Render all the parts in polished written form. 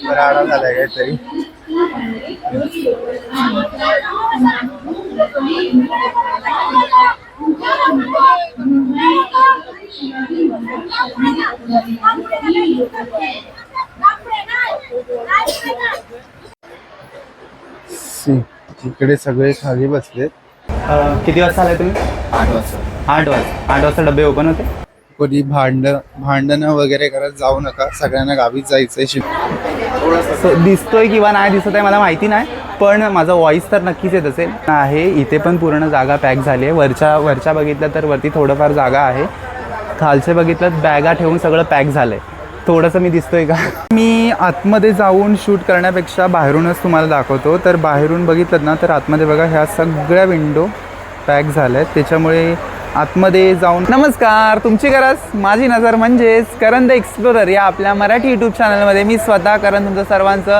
राडा झालाय काहीतरी. इकडे सगळे खाली बसलेत. किती वाजता आलाय तुम्ही? 8 वाजता. 8 वाजता डबे ओपन होते. कोणी भांडणं वगैरे करत जाऊ नका, सगळ्यांना गावीच जायचंय. दिसतोय किंवा नाही दिसत आहे मला माहिती नाही, पण माझा व्हॉइस तर नक्कीच येत असेल आहे. इथे पण पूर्ण जागा पॅक झाली आहे. वरच्या बघितलं तर वरती थोडंफार जागा आहे. खालचे बघितलं बॅगा ठेवून सगळं पॅक झालं आहे. थोडंसं मी दिसतोय का? मी आतमध्ये जाऊन शूट करण्यापेक्षा बाहेरूनच तुम्हाला दाखवतो. तर बाहेरून बघितलं ना तर आतमध्ये बघा ह्या सगळ्या विंडो पॅक झाल्या आहेत. त्याच्यामुळे आतमध्ये जाऊन नमस्कार, तुमची गरज माझी नजर म्हणजेच करण द एक्सप्लोरर या आपल्या मराठी यूट्यूब चॅनलमध्ये मी स्वतः करण तुमचं सर्वांचं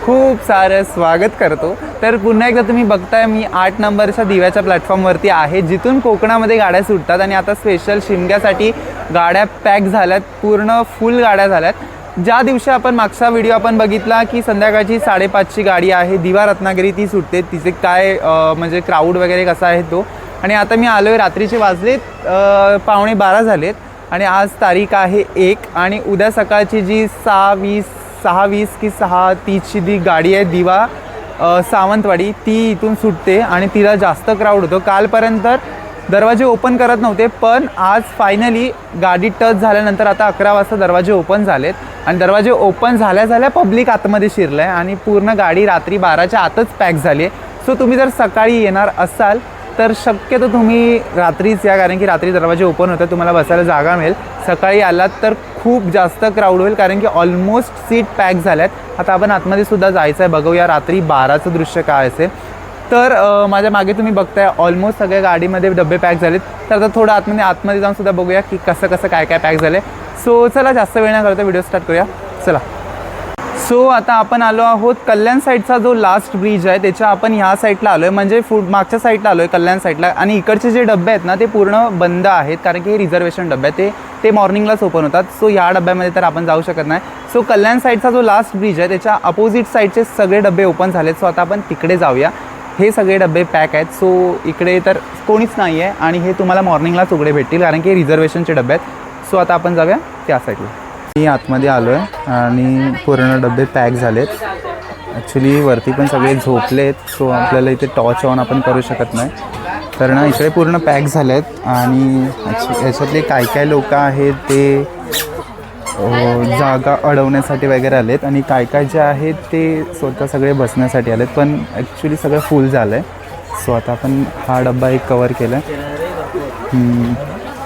खूप सारं स्वागत करतो. तर पुन्हा एकदा तुम्ही बघताय मी 8 नंबरच्या दिव्याच्या प्लॅटफॉर्मवरती आहे, जिथून कोकणामध्ये गाड्या सुटतात. आणि आता स्पेशल शिमग्यासाठी गाड्या पॅक झाल्यात, पूर्ण फुल गाड्या झाल्यात. ज्या दिवशी आपण मागचा व्हिडिओ आपण बघितला की संध्याकाळची 5:30ची गाडी आहे दिवा रत्नागिरी, ती सुटते. तिचे काय म्हणजे क्राऊड वगैरे कसा आहे तो. आणि आता मी आलो आहे, रात्रीचे वाजलेत 11:15 झालेत आणि आज तारीख आहे 1. आणि उद्या सकाळची जी 6:20 की 6:30ची जी गाडी आहे दिवा सावंतवाडी, ती इथून सुटते आणि तिला जास्त क्राऊड होतो. कालपर्यंत दरवाजे ओपन करत नव्हते, पण आज फायनली गाडी टच झाल्यानंतर आता 11 वाजता दरवाजे ओपन झालेत. आणि दरवाजे ओपन झाल्या पब्लिक आतमध्ये शिरलं आहे आणि पूर्ण गाडी रात्री 12च्या आतच पॅक झाली आहे. सो तुम्ही जर सकाळी येणार असाल तर शक्यतो तुम्ही रात्रीच या, कारण की रात्री दरवाजे ओपन होतात, तुम्हाला बसायला जागा मिळेल. सकाळी आलात तर खूप जास्त क्राऊड होईल, कारण की ऑलमोस्ट सीट पॅक झाल्यात. आता आपण आतमध्ये सुद्धा जायचं आहे, बघूया रात्री 12चं दृश्य काय असेल. तर माझ्या मागे तुम्ही बघताय ऑलमोस्ट सगळ्या गाडीमध्ये डबे पॅक झालेत. तर आता थोडं आतमध्ये जाऊन सुद्धा बघूया की कसं काय पॅक झालं. सो चला जास्त वेळ न करता व्हिडिओ स्टार्ट करूया, चला. सो आता आपण आलो आहोत कल्याण साईडचा जो लास्ट ब्रिज आहे त्याच्या आपण ह्या साईडला आलो आहे, म्हणजे मागच्या साईडला आलो आहे कल्याण साईडला. आणि इकडचे जे डबे आहेत ना ते पूर्ण बंद आहेत, कारण की हे रिझर्वेशन डबे आहेत, ते मॉर्निंगलाच ओपन होतात. सो ह्या डब्यामध्ये तर आपण जाऊ शकत नाही. सो कल्याण साईडचा जो लास्ट ब्रिज आहे त्याच्या अपोजिट साईडचे सगळे डबे ओपन झालेत. सो आता आपण तिकडे जाऊया. हे सगळे डबे पॅक आहेत. सो इकडे तर कोणीच नाही आहे आणि हे तुम्हाला मॉर्निंगलाच उघडे भेटतील, कारण की रिझर्वेशनचे डबे आहेत. सो आता आपण जाऊया त्या साईडला. मी आतमध्ये आलो आहे आणि पूर्ण डबे पॅक झालेत. ॲक्च्युली वरती पण सगळे झोपले आहेत, सो आपल्याला इथे टॉर्च ऑन आपण करू शकत नाही. तर ना इकडे पूर्ण पॅक झाले आहेत. आणि याच्यातले काय लोक आहेत ते जागा अडवण्यासाठी वगैरे आलेत आणि काय जे आहेत ते स्वतः सगळे बसण्यासाठी आलेत, पण ॲक्च्युली सगळं फुल झालं आहे. सो आता आपण हा डब्बा एक कवर केला आहे.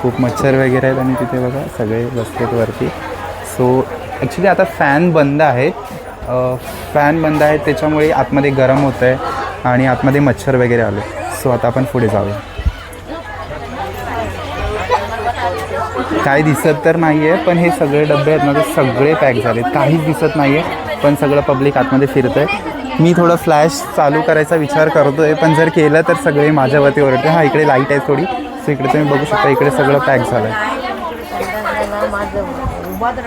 खूप मच्छर वगैरे आहेत आणि तिथे बघा सगळे बसलेत वरती. सो ॲक्च्युली आता फॅन बंद आहेत, त्याच्यामुळे आतमध्ये गरम होतं आहे आणि आतमध्ये मच्छर वगैरे आले. सो आता आपण पुढे जाऊया. काही दिसत तर नाही आहे, पण हे सगळे डबे आहेत ना ते सगळे पॅक झालेत, काहीच दिसत नाही आहे, पण सगळं पब्लिक आतमध्ये फिरतं आहे. मी थोडं फ्लॅश चालू करायचा विचार करतो आहे, पण जर केलं तर सगळे माझ्यावरती ओरडते. हां इकडे लाईट आहे थोडी. सो इकडे तुम्ही बघू शकता, इकडे सगळं पॅक झालं आहे.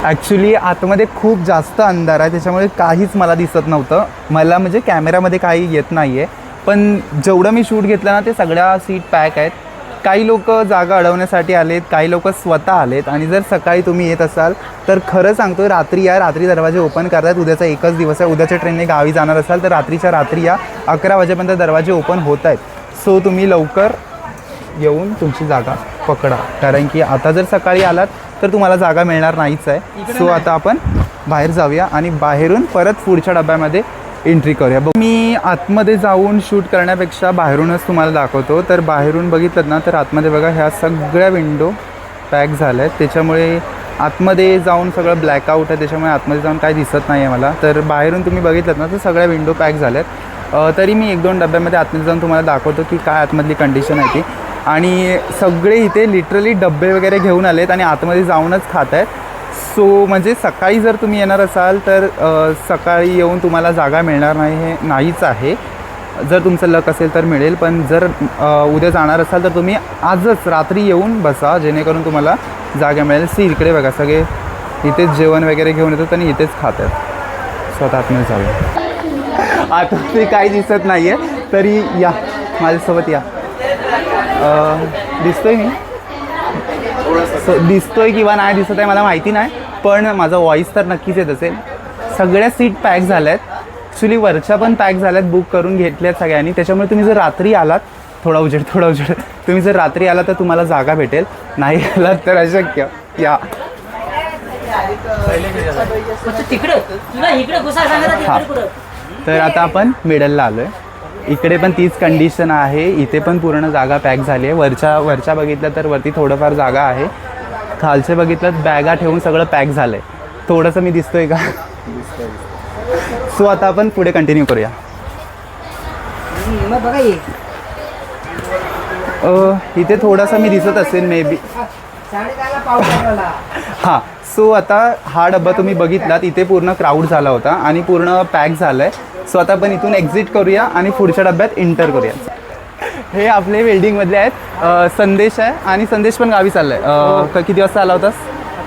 ॲक्च्युली आतमध्ये खूप जास्त अंधार आहे, त्याच्यामुळे काहीच मला दिसत नव्हतं. मला म्हणजे कॅमेरामध्ये काही येत नाही आहे, पण जेवढं मी शूट घेतलं ना ते सगळ्या सीट पॅक आहेत. काही लोक जागा अडवण्यासाठी आलेत, काही लोक स्वतः आलेत. आणि जर सकाळी तुम्ही येत असाल तर खरं सांगतो रात्री या, रात्री दरवाजे ओपन करतात. उद्याचा एकच दिवस आहे, उद्याच्या ट्रेनने गावी जाणार असाल तर रात्रीच्या रात्री या, 11 वाजेपर्यंत दरवाजे ओपन होत आहेत. सो तुम्ही लवकर येऊन तुमची जागा पकडा, कारण की आता जर सकाळी आलात तर तुम्हाला जागा मिळणार नाहीच आहे. सो आता आपण बाहेर जाऊया आणि बाहेरून परत पुढच्या डब्यामध्ये एंट्री करूया. मी आतमध्ये जाऊन शूट करण्यापेक्षा बाहेरूनच तुम्हाला दाखवतो. तर बाहेरून बघितलं ना तर आतमध्ये बघा ह्या सगळ्या विंडो पॅक झाल्या आहेत, त्याच्यामुळे आतमध्ये जाऊन सगळं ब्लॅकआउट आहे, त्याच्यामुळे आतमध्ये जाऊन काय दिसत नाही आहे मला. तर बाहेरून तुम्ही बघितलं ना तर सगळ्या विंडो पॅक झाल्यात. तरी मी 1-2 डब्यामध्ये आतमध्ये जाऊन तुम्हाला दाखवतो की काय आतमधली कंडिशन आहे ती. आणि सगळे इथे लिटरली डब्बे वगैरे घेऊन आलेत आणि आतमध्ये जाऊनच खात आहेत. सो म्हणजे सकाळी जर तुम्ही येणार असाल तर सकाळी येऊन तुम्हाला जागा मिळणार नाही, हे नाहीच आहे. जर तुमचं लक असेल तर मिळेल, पण जर उद्या जाणार असाल तर तुम्ही आजच रात्री येऊन बसा, जेणेकरून तुम्हाला जागा मिळेल. इकडे बघा सगळे इथेच जेवण वगैरे घेऊन येतात आणि इथेच खातात. स्वतः आतमध्ये जाऊया. आतमध्ये काही दिसत नाही आहे तरी या माझ्यासोबत या. दिसतोय मी दिसतोय किंवा नाही दिसत आहे मला माहिती नाही, पण माझा व्हॉईस तर नक्कीच येत असेल. सगळ्या सीट पॅक झाल्या आहेत. ॲक्च्युली वरच्या पण पॅक झाल्यात, बुक करून घेतल्यात सगळ्यांनी. त्याच्यामुळे तुम्ही जर रात्री आलात, थोडा उजेड तुम्ही जर रात्री आलात तर तुम्हाला जागा भेटेल, नाही आलात तर अशक्य. या तर आता आपण मिडलला आलो आहे. इकडे पण तीच कंडिशन आहे, इथे पण पूर्ण जागा पॅक झाली आहे. वरच्या बघितलं तर वरती थोडंफार जागा आहे, खालचे बघितलं बॅगा ठेवून सगळं पॅक झालं आहे. थोडंसं मी दिसतोय का? सो आता आपण पुढे कंटिन्यू करूया. इथे थोडासा मी दिसत असेल मे बी. हां, सो आता हा डब्बा तुम्ही बघितलात, इथे पूर्ण क्राऊड झाला होता आणि पूर्ण पॅक झालं आहे. सो आता आपण इथून एक्झिट करूया आणि पुढच्या डब्यात एंटर करूया. हे आपले वेल्डिंगमधले आहेत. संदेश आहे आणि संदेश पण गावी चाललाय. किती वाजता आला होतास?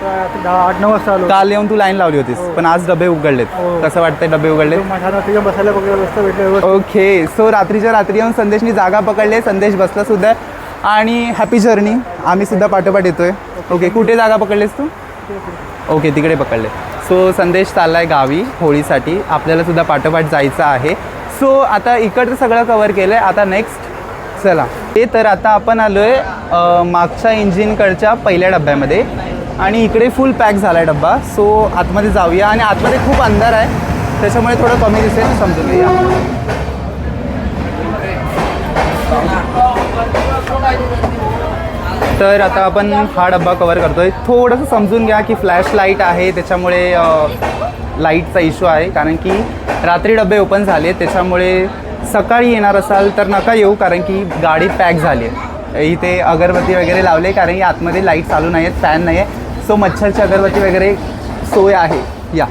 8-9 वाजता आलो. काल येऊन तू लाईन लावली होतीस, पण आज डबे उघडलेत. कसं वाटतंय डबे उघडलेत? बसायला व्यवस्था भेटली. ओके, सो रात्रीच्या रात्री येऊन संदेशनी जागा पकडले. संदेश बसला सुद्धा आणि हॅपी जर्नी. आम्ही सुद्धा पाठोपाठ येतोय. ओके, कुठे जागा पकडलेस तू? ओके, तिकडे पकडले. सो संदेश चाललाय गावी होळीसाठी. आपल्याला सुद्धा पाठोपाठ जायचं आहे. सो आता इकडचं सगळं कवर केलं आहे. आता नेक्स्ट चला ते तर आता आपण आलो आहे मागच्या इंजिनकडच्या पहिल्या डब्यामध्ये आणि इकडे फुल पॅक झाला आहे डब्बा. सो आतमध्ये जाऊया आणि आतमध्ये खूप अंधार आहे, त्याच्यामुळे थोडं कमी दिसेल, समजून घ्या. तर आता आपण हा डब्बा कवर करतोय. थोडंसं समजून घ्या की फ्लॅश लाईट आहे, त्याच्यामुळे लाईटचा इश्यू आहे, कारण की रात्री डबे ओपन झाले. त्याच्यामुळे सकाळी येणार असाल तर नका येऊ, कारण की गाडी पॅक झाली आहे. इथे अगरबत्ती वगैरे लावले, कारण की आतमध्ये लाईट चालू नाही आहेत, फॅन नाही आहे. सो मच्छरची अगरबत्ती वगैरे सोय आहे. या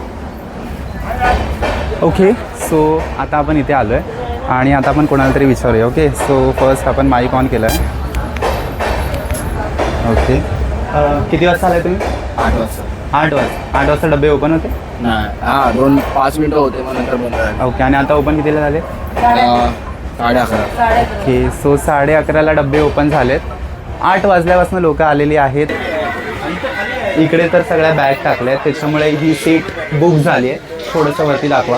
ओके, सो आता आपण इथे आलो आहे आणि आता आपण कोणाला तरी विचारूया. ओके, सो फर्स्ट आपण माईक ऑन केलं आहे. ओके, किती वाजता आलाय तुम्ही? 8 वाजता. 8 वाजता डबे ओपन होते? नाही, 2-5 मिनटं होते, मग नंतर बंद झाले. ओके, आणि आता ओपन कितीला झाले? 11:30. ओके, सो 11:30ला डबे ओपन झालेत. 8 वाजल्यापासून लोक आलेली आहेत. इकडे तर सगळ्या बॅग टाकल्या आहेत, त्याच्यामुळे ही सीट बुक झाली आहे. थोडंसं वरती दाखवा.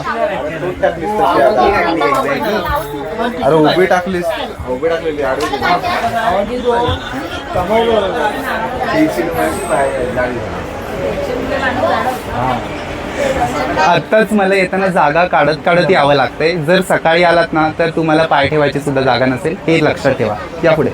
अरे उभी टाकलीस. आत्ताच मला येताना जागा काढत यावं लागतंय. जर सकाळी आलात ना तर तुम्हाला पाय ठेवायची सुद्धा जागा नसेल, हे लक्षात ठेवा. या पुढे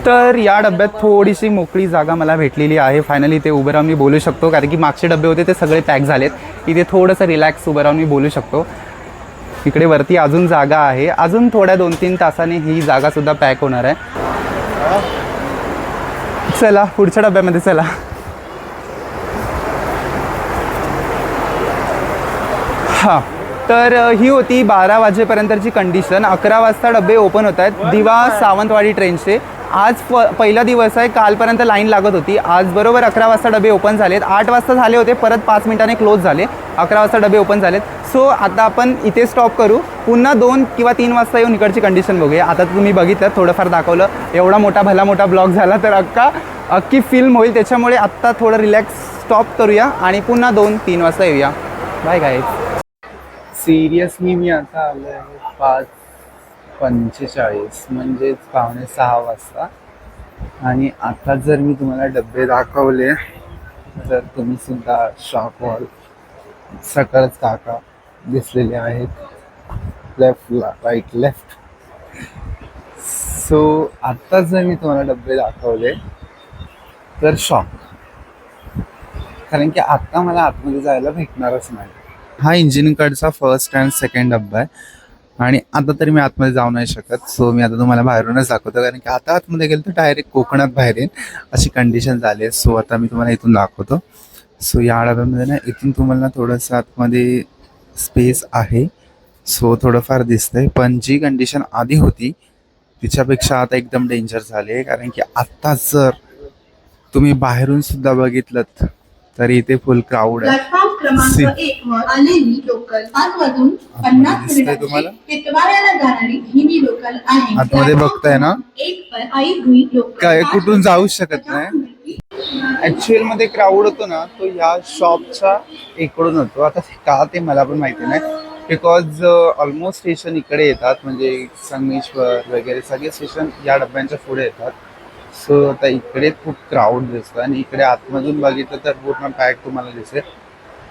तर या डब्यात थोडीशी मोकळी जागा मला भेटलेली आहे. फायनली ते उभं राहून मी बोलू शकतो, कारण की मागचे डबे होते ते सगळे पॅक झालेत. इथे थोडंसं रिलॅक्स उभं राहून मी बोलू शकतो. इकडे वरती अजून जागा आहे, अजून थोड्या 2-3 तासाने ही जागासुद्धा पॅक होणार आहे. चला पुढच्या डब्यामध्ये चला. हां, तर ही होती 12 वाजेपर्यंतची कंडिशन. 11 वाजता डबे ओपन होत आहेत दिवा सावंतवाडी ट्रेनचे. आज पहिला दिवस आहे, कालपर्यंत लाईन लागत होती. आज बरोबर 11 वाजता डबे ओपन झालेत. 8 वाजता झाले होते, परत 5 मिनिटांनी क्लोज झाले. 11 वाजता डबे ओपन झालेत. सो आता आपण इथे स्टॉप करू. पुन्हा 2 किंवा 3 वाजता येऊन इकडची कंडिशन बघूया. आता तुम्ही बघितलं, थोडंफार दाखवलं. एवढा भला मोठा ब्लॉग झाला तर अख्खी फिल्म होईल. त्याच्यामुळे आत्ता थोडं रिलॅक्स स्टॉप करूया आणि पुन्हा 2-3 वाजता येऊया. Bye guys. सिरियसली मी आता आलो आहे 5:45 म्हणजेच 5:45 वाजता. आणि आता जर मी तुम्हाला डबे दाखवले तर तुम्ही सुद्धा शॉक व्हाल. सकाळच काका दिसलेले आहेत, राईट लेफ्ट. सो आत्ताच जर मी तुम्हाला डबे दाखवले तर शॉक, कारण की आत्ता मला आतमध्ये जायला भेटणारच नाही. हा इंजिनकडचा फर्स्ट अँड सेकंड डब्बा आहे आणि आता तरी मी आतमध्ये जाऊ नाही शकत. सो मी आता तुम्हाला बाहेरूनच दाखवतो, कारण की आता आतमध्ये गेलं तर डायरेक्ट कोकणात बाहेर येईल अशी कंडिशन झाली आहे. सो आता मी तुम्हाला इथून दाखवतो. सो या डब्यामध्ये ना इथून तुम्हाला थोडंसं आतमध्ये स्पेस आहे. सो थोडंफार दिसतंय, पण जी कंडिशन आधी होती तिच्यापेक्षा आता एकदम डेंजर झाले, कारण की आत्ता जर तुम्ही बाहेरून सुद्धा बघितलं तर इथे फुल क्राऊड आहे. प्लॅटफॉर्म क्रमांक सी. 1 वर आलेली लोकल 5 वाजून 50 दिसतंय तुम्हाला? मिनिटांची टिटवाळ्याला जाणारी हिंदी लोकल आहे. आतमध्ये बघताय ना? एक पर आई हुई लोकल काय कुठून जाऊच शकत नाही. ऍक्च्युअल मध्ये क्राऊड होतो ना, तो ह्या शॉपच्या इकडून होतो. आता का ते मला पण माहिती नाही, बिकॉज ऑलमोस्ट स्टेशन इकडे येतात, म्हणजे संगमेश्वर वगैरे सगळे स्टेशन या डब्यांच्या पुढे येतात. सो आता इकडे खूप क्राऊड दिसतो आणि इकडे आतमधून बघितलं तर पूर्ण पॅक तुम्हाला दिसेल.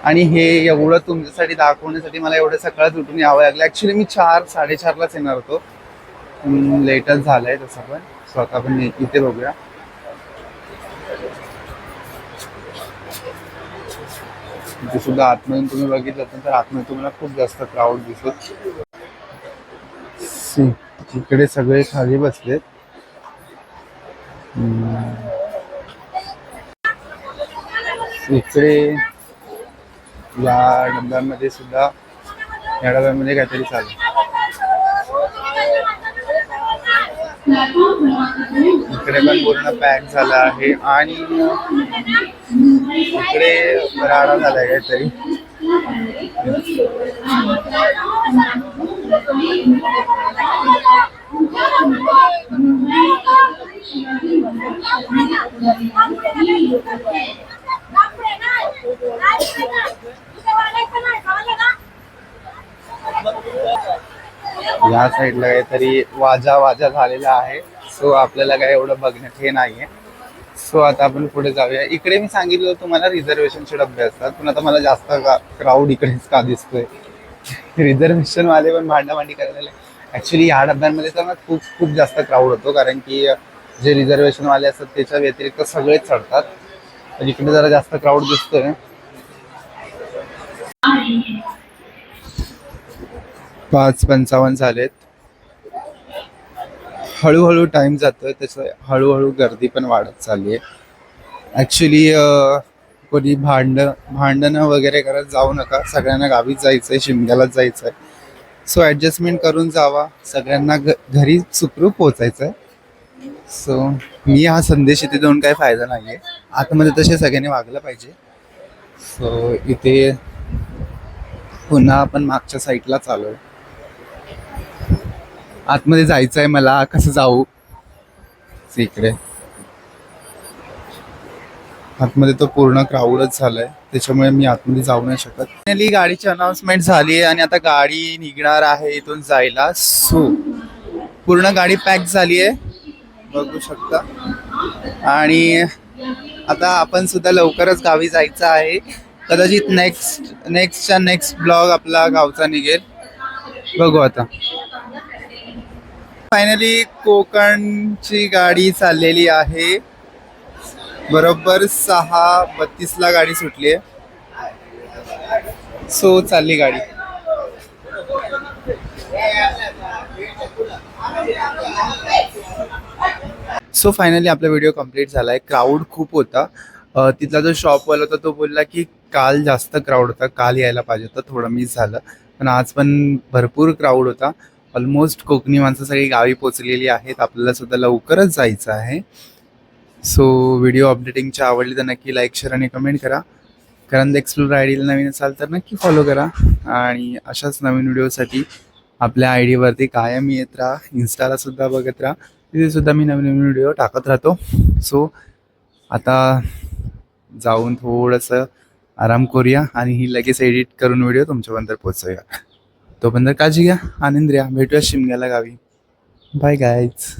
आणि हे एवढं तुमच्यासाठी दाखवण्यासाठी मला एवढं सकाळच उठून यावं लागलं. ॲक्च्युली मी 4-4:30लाच येणार होतो, लेटच झालंय तसं पण. सो आता आपण इथे बघूया. इथे सुद्धा आतमधून तुम्ही बघितलं तर आतमध्ये तुम्हाला खूप जास्त क्राऊड दिसत. इकडे सगळे खाली बसलेत. इकडे या डब्यांमध्ये सुद्धा काहीतरी चालू. इकडे पण पूर्ण पॅक झालं आहे आणि इकडे राडा झालाय काहीतरी. या साईडला काहीतरी वाजा झालेला आहे. सो आपल्याला काय एवढं बघण्यात हे नाहीये. सो आता आपण पुढे जाऊया. इकडे मी सांगितलं तुम्हाला रिझर्वेशनचे डबे असतात, पण आता मला जास्त क्राऊड इकडेच का दिसतोय. रिझर्वेशन वाले पण भांडाभांडी करायला. ऍक्च्युली या डब्यांमध्ये तर ना खूप जास्त क्राऊड होतो, कारण की जे रिझर्वेशन वाले असतात त्याच्या व्यतिरिक्त सगळेच चढतात. तर इकडे जरा जास्त क्राऊड दिसतोय. 5:55 झालेत. हळूहळू टाइम जातोय, त्याचं हळूहळू गर्दी पण वाढत चालली आहे. ॲक्च्युली कोणी भांडणं वगैरे करत जाऊ नका. सगळ्यांना गावीच जायचं आहे, शिमग्यालाच जायचं आहे. सो ॲडजस्टमेंट करून जावा. सगळ्यांना घरी सुखरूप पोचायचं आहे. सो मी हा संदेश इथे देऊन काही फायदा नाही आहे. आतमध्ये तसे सगळ्यांनी वागलं पाहिजे. सो इथे पुन्हा आपण मागच्या साईडला चालू आहे. आतमध्ये जायचं आहे मला, कसं जाऊ. इकडे आतमध्ये तो पूर्ण क्राऊडच झालाय, त्याच्यामुळे मी आतमध्ये जाऊ नाही शकत. फायनली गाडीची अनाउन्समेंट झाली आहे आणि आता गाडी निघणार आहे इथून जायला. सो पूर्ण गाडी पॅक झाली आहे, बघू शकता. आणि आता आपण सुद्धा लवकरच गावी जायचं आहे. कदाचित नेक्स्ट ब्लॉग आपला गावचा निघेल, बघू आता. फायनली कोकणची गाडी चाललेली आहे. बरोबर 6:32ला गाडी सुटली आहे. सो चालली गाडी. सो फायनली आपला व्हिडिओ कंप्लीट झाला आहे. क्राऊड खूप होता. तिथला जो शॉपवाला होता तो बोलला की काल जास्त क्राऊड होता, काल यायला पाहिजे होतं, थोडं मिस झालं. पण आज पण भरपूर क्राऊड होता. ऑलमोस्ट कोकणी माणसं सगळी गावी पोचलेली आहेत. आपल्याला सुद्धा लवकरच जायचं आहे. सो व्हिडिओ अपडेटिंगची आवडली तर नक्की लाईक, शेअर आणि कमेंट करा. करंद एक्सप्लोर आय डीला नवीन असाल तर नक्की फॉलो करा. आणि अशाच नवीन व्हिडिओसाठी आपल्या आय डीवरती कायम येत राहा. इन्स्टाला सुद्धा बघत राहा, तिथे सुद्धा मी नवीन व्हिडिओ टाकत राहतो. सो आता जाऊन थोडंसं आराम करूया आणि ही लगेच एडिट करून व्हिडिओ तुमच्यापर्यंत पोहोचूया. तोपर्यंत काळजी घ्या, आनंद घ्या. भेटूया शिमग्याला गावी. Bye guys.